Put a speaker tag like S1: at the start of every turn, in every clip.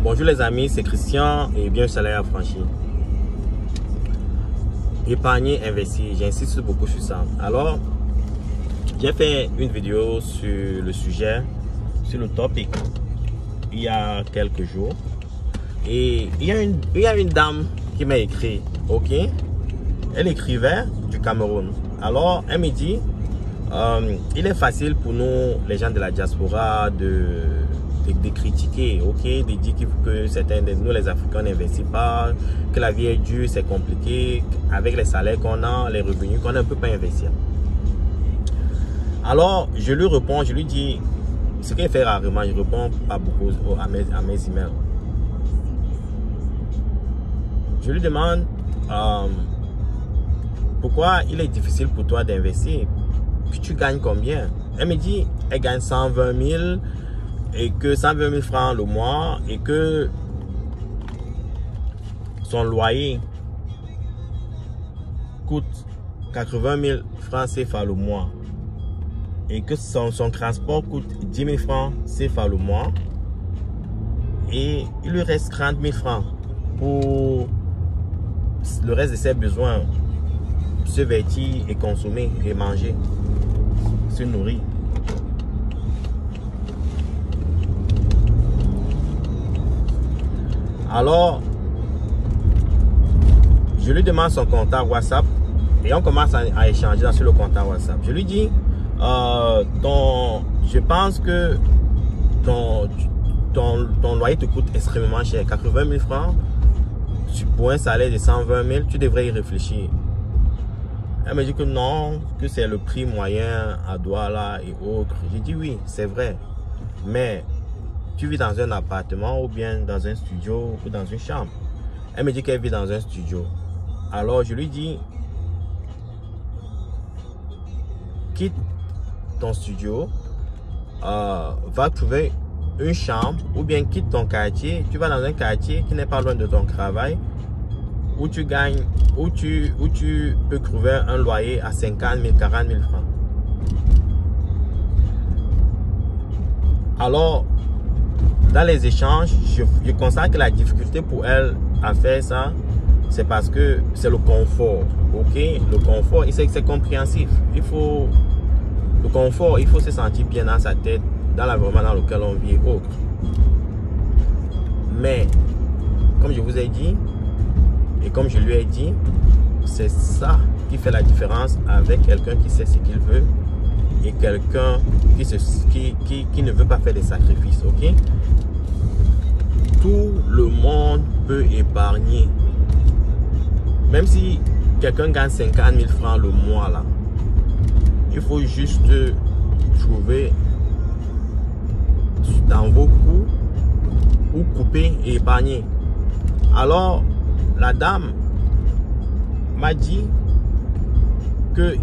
S1: Bonjour les amis, c'est Christian et bienvenue sur Salaire Affranchi. Épargner, investir, j'insiste beaucoup sur ça. Alors, j'ai fait une vidéo sur le sujet, sur le topic, il y a quelques jours. Et il y a une dame qui m'a écrit, ok? Elle écrivait du Cameroun. Alors, elle me dit, il est facile pour nous, les gens de la diaspora, de critiquer, ok, de dire que certains de nous les Africains n'investissent pas, que la vie est dure, c'est compliqué, avec les salaires qu'on a, les revenus qu'on a, on ne peut pas investir. Alors je lui réponds, je lui dis, ce qu'il fait rarement, je réponds pas beaucoup à mes emails. Je lui demande pourquoi il est difficile pour toi d'investir, que tu gagnes combien. Elle me dit, elle gagne 120 000 et que 120 000 francs le mois et que son loyer coûte 80 000 francs CFA le mois et que son transport coûte 10 000 francs CFA le mois et il lui reste 30 000 francs pour le reste de ses besoins, se vêtir et consommer et manger, se nourrir. Alors, je lui demande son contact WhatsApp et on commence à échanger sur le contact WhatsApp. Je lui dis, je pense que ton loyer te coûte extrêmement cher, 80 000 francs, pour un salaire de 120 000, tu devrais y réfléchir. Elle me dit que non, que c'est le prix moyen à Douala et autres. J'ai dit oui, c'est vrai, mais tu vis dans un appartement ou bien dans un studio ou dans une chambre. Elle me dit qu'elle vit dans un studio. Alors je lui dis, quitte ton studio, va trouver une chambre ou bien quitte ton quartier. Tu vas dans un quartier qui n'est pas loin de ton travail où tu gagnes, où tu peux trouver un loyer à 50 000, 40 000 francs. Alors, dans les échanges, je constate que la difficulté pour elle à faire ça, c'est parce que c'est le confort, ok? Le confort, c'est compréhensif. Le confort, il faut se sentir bien dans sa tête, dans l'environnement dans lequel on vit et autres. Mais, comme je vous ai dit, et comme je lui ai dit, c'est ça qui fait la différence avec quelqu'un qui sait ce qu'il veut et quelqu'un qui ne veut pas faire des sacrifices, ok? Tout le monde peut épargner. Même si quelqu'un gagne 50 000 francs le mois là, il faut juste trouver dans vos coûts ou couper et épargner. Alors la dame m'a dit que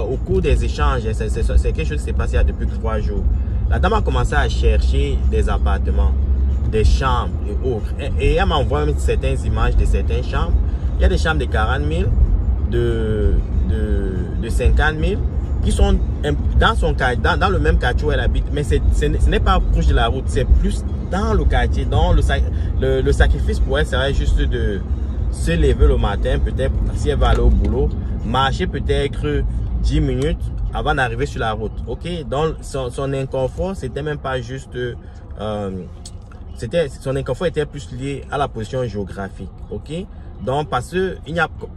S1: au cours des échanges, c'est quelque chose qui s'est passé depuis 3 jours. La dame a commencé à chercher des appartements, des chambres et autres. Et elle m'envoie certaines images de certaines chambres. Il y a des chambres de 40 000, de 50 000, qui sont dans le même quartier où elle habite. Mais ce n'est pas proche de la route, c'est plus dans le quartier. Donc le sacrifice pour elle serait juste de se lever le matin, peut-être si elle va aller au boulot, marcher peut-être 10 minutes avant d'arriver sur la route, ok? Donc son inconfort, c'était même pas juste son inconfort était plus lié à la position géographique, ok? Donc parce que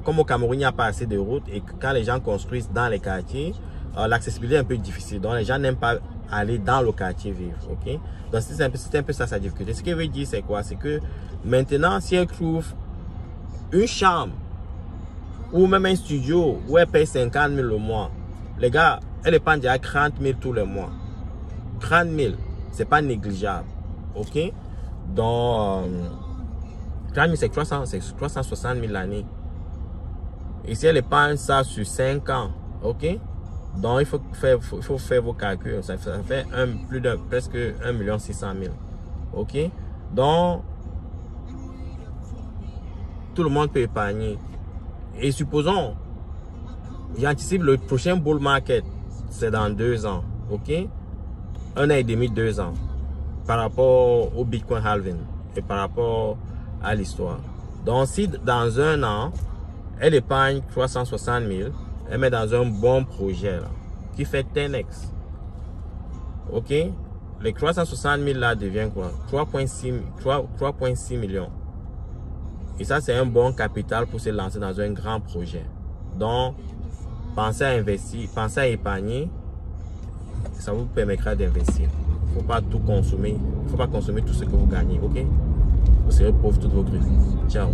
S1: comme au Cameroun, il n'y a pas assez de routes et quand les gens construisent dans les quartiers, l'accessibilité est un peu difficile. Donc les gens n'aiment pas aller dans le quartier vivre, ok? Donc c'est un peu ça sa difficulté. Ce qu'elle veut dire, c'est quoi? C'est que maintenant, si elle trouve une chambre ou même un studio où elle paye 50 000 le mois, les gars, elle épargne déjà 30 000 tous les mois. 30 000, c'est pas négligeable, ok? Donc 30 000, c'est 360 000 l'année. Et si elle épargne ça sur 5 ans, ok? Donc il faut faire vos calculs. Ça fait presque 1 600 000, ok? Donc tout le monde peut épargner. Et supposons, j'anticipe le prochain bull market, c'est dans 2 ans, ok? 1 an et demi, 2 ans. par rapport au Bitcoin halving et par rapport à l'histoire. Donc, si dans un an, elle épargne 360 000, elle met dans un bon projet là, qui fait 10x. Ok? Les 360 000 là devient quoi? 3,6 millions. Et ça, c'est un bon capital pour se lancer dans un grand projet. Donc, pensez à investir, pensez à épargner. Ça vous permettra d'investir. Il ne faut pas tout consommer. Il ne faut pas consommer tout ce que vous gagnez. Ok? Vous serez pauvre toute votre vie. Ciao.